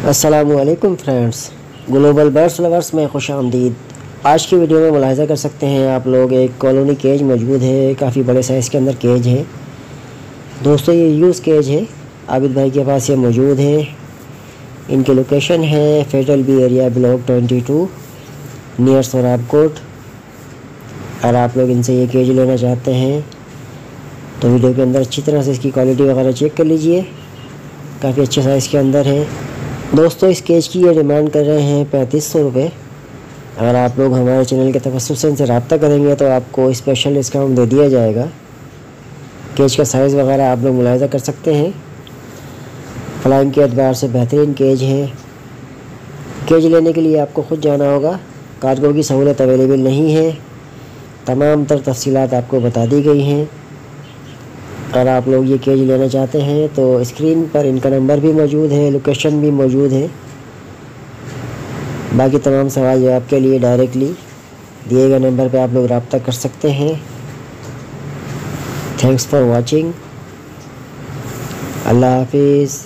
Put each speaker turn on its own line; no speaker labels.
अस्सलामुअलैकुम friends, global birds lovers में खुश आमदीद। आज की वीडियो में मुलाहिज़ा कर सकते हैं आप लोग एक कॉलोनी केज मौजूद है। काफ़ी बड़े साइज़ के अंदर केज है दोस्तों। ये यूज़ केज है, आबिद भाई के पास ये मौजूद है। इनकी लोकेशन है federal B area block 22 near Sohrab Goth. अगर आप लोग इनसे ये केज लेना चाहते हैं तो वीडियो के अंदर अच्छी तरह से इसकी क्वालिटी वगैरह चेक कर लीजिए। काफ़ी अच्छे साइज़ के अंदर है दोस्तों। इस केज की ये डिमांड कर रहे हैं 3500 रुपये। अगर आप लोग हमारे चैनल के तवस्सुस से रब्ता करेंगे तो आपको स्पेशल डिस्काउंट दे दिया जाएगा। केज का साइज़ वगैरह आप लोग मुलाहिज़ा कर सकते हैं। फ्लाइंग के एतबार से बेहतरीन केज है। केज लेने के लिए आपको ख़ुद जाना होगा, कार्गो की सहूलत अवेलेबल नहीं है। तमाम तर तफसीलात आपको बता दी गई हैं। अगर आप लोग ये केज लेना चाहते हैं तो स्क्रीन पर इनका नंबर भी मौजूद है, लोकेशन भी मौजूद है। बाकी तमाम सवाल जवाब के लिए डायरेक्टली दिए गए नंबर पर आप लोग रब्ता कर सकते हैं। Thanks for watching. अल्लाह हाफिज़।